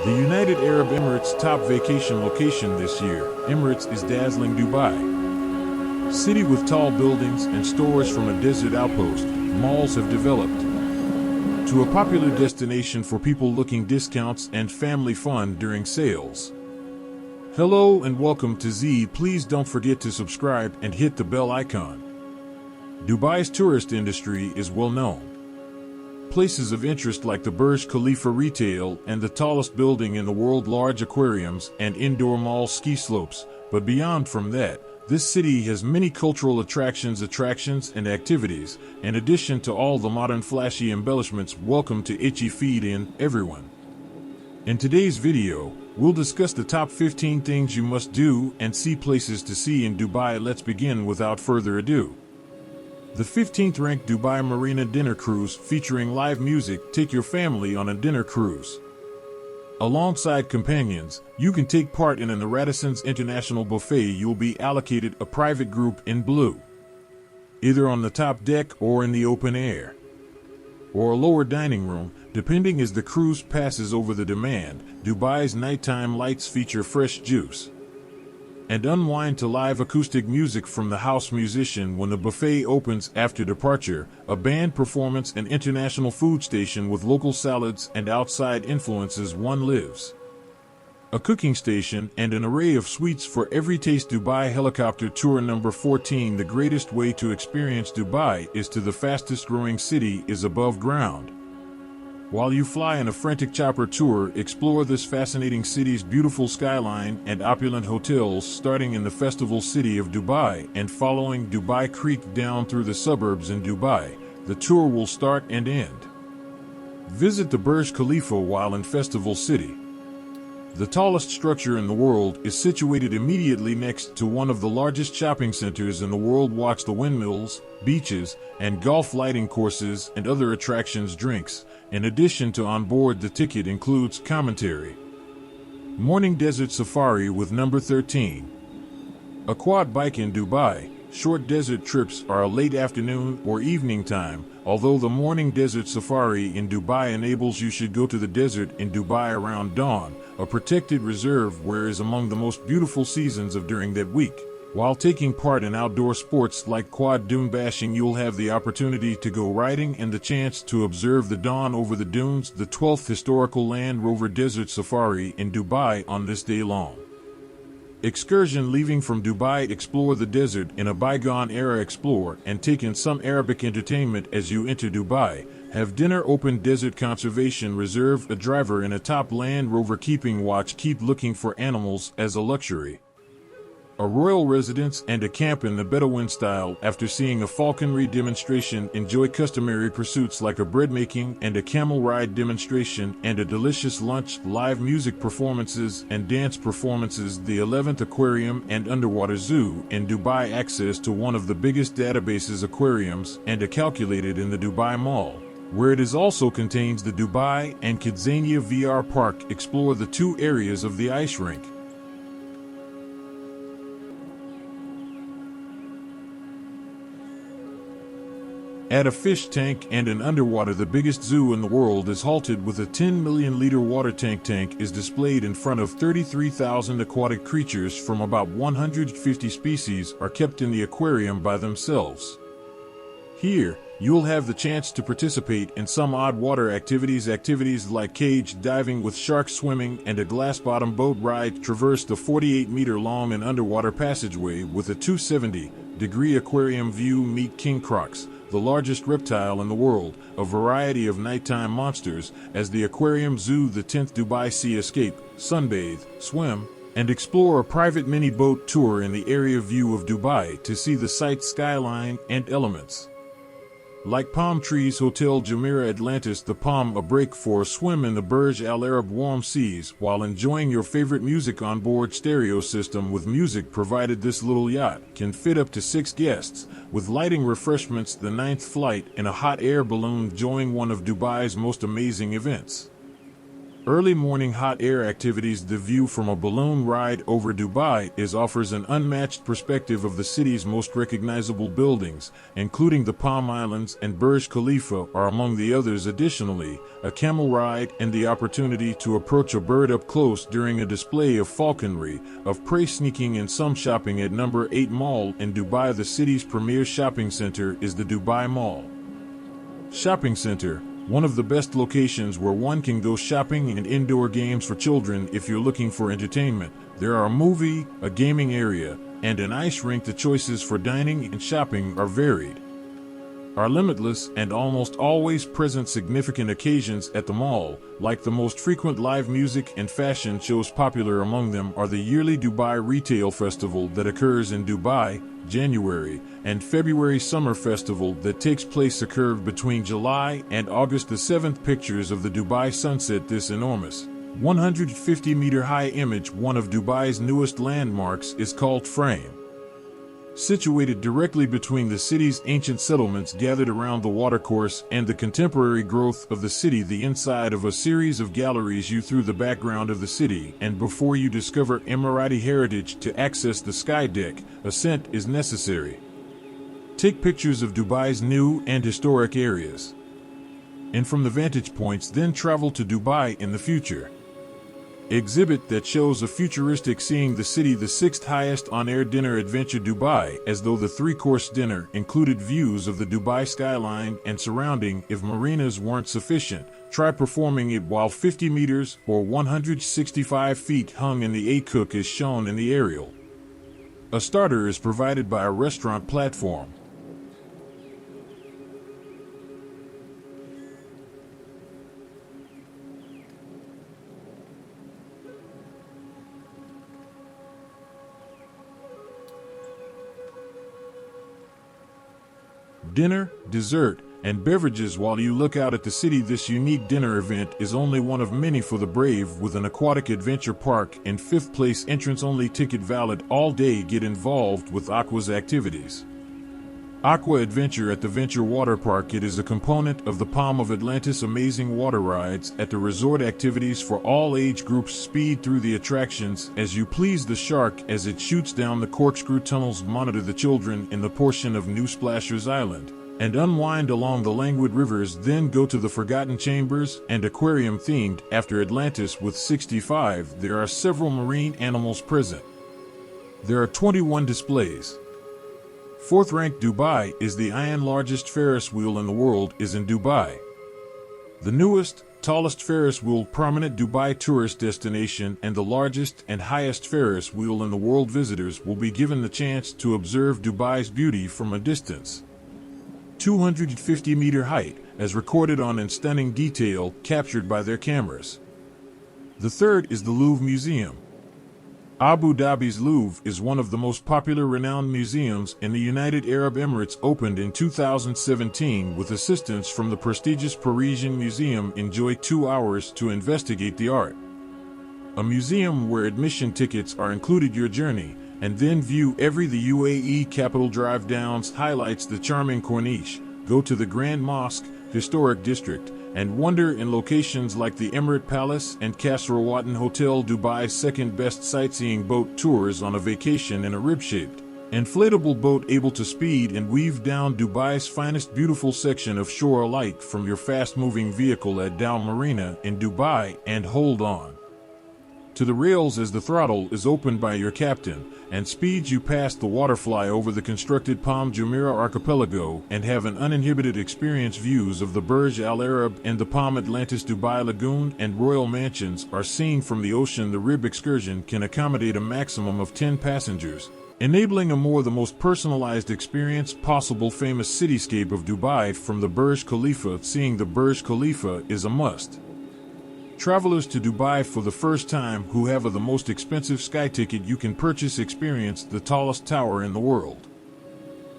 The United Arab Emirates' top vacation location this year, Emirates is dazzling Dubai. City with tall buildings and stores from a desert outpost, malls have developed to a popular destination for people looking discounts and family fun during sales. Hello and welcome to Z. Please don't forget to subscribe and hit the bell icon. Dubai's tourist industry is well known. Places of interest like the Burj Khalifa retail and the tallest building in the world, large aquariums and indoor mall ski slopes, but beyond from that, this city has many cultural attractions and activities, in addition to all the modern flashy embellishments. Welcome to Itchy Feed in, everyone. In today's video, we'll discuss the top 15 things you must do and see places to see in Dubai. Let's begin without further ado. The 15th ranked Dubai Marina Dinner Cruise featuring live music. Take your family on a dinner cruise. Alongside companions, you can take part in the Radisson's International Buffet. You'll be allocated a private group in blue, either on the top deck or in the open air, or a lower dining room, depending as the cruise passes over the demand. Dubai's nighttime lights feature fresh juice and unwind to live acoustic music from the house musician when the buffet opens. After departure, a band performance, an international food station with local salads and outside influences. One lives, a cooking station and an array of sweets for every taste. Dubai helicopter tour. Number 14. The greatest way to experience Dubai is to the fastest growing city is above ground. While you fly in a frantic chopper tour, explore this fascinating city's beautiful skyline and opulent hotels, starting in the festival city of Dubai and following Dubai Creek down through the suburbs in Dubai. The tour will start and end. Visit the Burj Khalifa while in Festival City. The tallest structure in the world is situated immediately next to one of the largest shopping centers in the world. Watch the windmills, beaches, and golf lighting courses and other attractions. Drinks, in addition to on board, the ticket includes commentary. Morning desert safari with number 13. A quad bike in Dubai. Short desert trips are a late afternoon or evening time, although the morning desert safari in Dubai enables you should go to the desert in Dubai around dawn, a protected reserve where is among the most beautiful seasons of during that week. While taking part in outdoor sports like quad dune bashing, you'll have the opportunity to go riding and the chance to observe the dawn over the dunes. The 12th historical Land Rover Desert Safari in Dubai on this day long excursion. Leaving from Dubai, explore the desert in a bygone era. Explore and take in some Arabic entertainment as you enter Dubai. Have dinner. Open desert conservation reserve. A driver in a top Land Rover keeping watch. Keep looking for animals as a luxury. A royal residence and a camp in the Bedouin style. After seeing a falconry demonstration, enjoy customary pursuits like a bread making and a camel ride demonstration and a delicious lunch. Live music performances and dance performances. The 11th Aquarium and Underwater Zoo in Dubai. Access to one of the biggest databases aquariums and a calculated in the Dubai Mall, where it is also contains the Dubai and Kidzania VR Park. Explore the two areas of the ice rink. At a fish tank and an underwater. The biggest zoo in the world is halted with a 10 million liter water tank. Tank is displayed in front of 33,000 aquatic creatures from about 150 species are kept in the aquarium by themselves. Here, you'll have the chance to participate in some odd water activities. Activities like cage diving with sharks, swimming, and a glass-bottom boat ride. Traverse the 48-meter-long and underwater passageway with a 270-degree aquarium view. Meet king crocs, the largest reptile in the world, a variety of nighttime monsters, as the aquarium zoo. The 10th Dubai Sea. Escape, sunbathe, swim, and explore a private mini boat tour in the area view of Dubai to see the sights, skyline, and elements like palm trees. Hotel Jumeirah Atlantis, the Palm. A break for a swim in the Burj Al Arab warm seas while enjoying your favorite music on board. Stereo system with music provided. This little yacht can fit up to 6 guests with lighting. Refreshments. The 9th flight in a hot air balloon. Enjoying one of Dubai's most amazing events. Early morning hot air activities. The view from a balloon ride over Dubai offers an unmatched perspective of the city's most recognizable buildings, including the Palm Islands and Burj Khalifa are among the others. Additionally, a camel ride and the opportunity to approach a bird up close during a display of falconry, of prey sneaking and some shopping at number 8 Mall in Dubai. The city's premier shopping center is the Dubai Mall Shopping Center, one of the best locations where one can go shopping and indoor games for children. If you're looking for entertainment, there are a movie, a gaming area, and an ice rink. The choices for dining and shopping are varied, are limitless, and almost always present significant occasions at the mall, like the most frequent live music and fashion shows. Popular among them are the yearly Dubai Retail Festival that occurs in Dubai, January, and February Summer Festival that takes place occurred between July and August. The 7th pictures of the Dubai sunset. This enormous 150-meter-high image, one of Dubai's newest landmarks, is called Frame. Situated directly between the city's ancient settlements gathered around the watercourse and the contemporary growth of the city, the inside of a series of galleries you through the background of the city, and before you discover Emirati heritage. To access the sky deck, ascent is necessary. Take pictures of Dubai's new and historic areas, and from the vantage points then travel to Dubai in the future. Exhibit that shows a futuristic seeing the city. The 6th highest on-air dinner adventure Dubai, as though the 3-course dinner included views of the Dubai skyline and surrounding. If marinas weren't sufficient, try performing it while 50 meters or 165 feet hung in the air. Cook is shown in the aerial. A starter is provided by a restaurant platform. Dinner, dessert, and beverages while you look out at the city. This unique dinner event is only one of many for the brave, with an aquatic adventure park in 5th place. Entrance only, ticket valid all day. Get involved with Aqua's activities. Aqua Adventure at the Venture Water Park. It is a component of the Palm of Atlantis amazing water rides at the resort. Activities for all age groups. Speed through the attractions as you please the shark as it shoots down the corkscrew tunnels. Monitor the children in the portion of New Splashers Island and unwind along the languid rivers. Then go to the Forgotten Chambers and aquarium themed after Atlantis with 65. There are several marine animals present. There are 21 displays. 4th ranked Dubai is the iron largest Ferris wheel in the world is in Dubai. The newest, tallest Ferris wheel, prominent Dubai tourist destination, and the largest and highest Ferris wheel in the world. Visitors will be given the chance to observe Dubai's beauty from a distance. 250-meter height, as recorded on in stunning detail captured by their cameras. The 3rd is the Louvre Museum. Abu Dhabi's Louvre is one of the most popular renowned museums in the United Arab Emirates. Opened in 2017 with assistance from the prestigious Parisian Museum. Enjoy 2 hours to investigate the art. A museum where admission tickets are included. Your journey, and then view the UAE capital. Drive downs highlights the charming Corniche. Go to the Grand Mosque, historic district, and wonder in locations like the Emirate Palace and Kasrawatan Hotel. Dubai's 2nd best sightseeing boat tours on a vacation in a rib-shaped, inflatable boat able to speed and weave down Dubai's finest beautiful section of shore alike from your fast-moving vehicle at Dal Marina in Dubai, and hold on to the rails as the throttle is opened by your captain and speeds you past the waterfly over the constructed Palm Jumeirah archipelago and have an uninhibited experience. Views of the Burj Al Arab and the Palm Atlantis. Dubai Lagoon and Royal Mansions are seen from the ocean. The rib excursion can accommodate a maximum of 10 passengers, enabling the most personalized experience possible. Famous cityscape of Dubai from the Burj Khalifa. Seeing the Burj Khalifa is a must. Travelers to Dubai for the first time who have the most expensive sky ticket you can purchase experience the tallest tower in the world.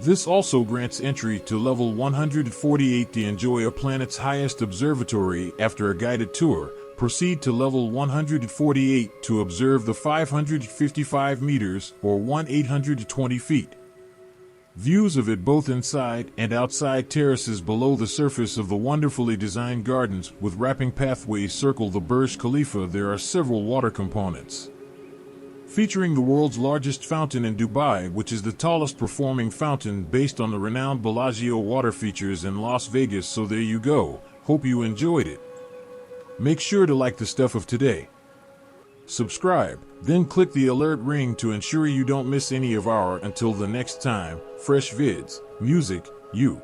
This also grants entry to level 148 to enjoy a planet's highest observatory. After a guided tour, proceed to level 148 to observe the 555 meters or 1,820 feet Views of it both inside and outside terraces below the surface of the wonderfully designed gardens with wrapping pathways circle the Burj Khalifa. There are several water components. Featuring the world's largest fountain in Dubai, which is the tallest performing fountain based on the renowned Bellagio water features in Las Vegas. So there you go. Hope you enjoyed it. Make sure to like the stuff of today. Subscribe, then click the alert ring to ensure you don't miss any of our until the next time, fresh vids, music, you.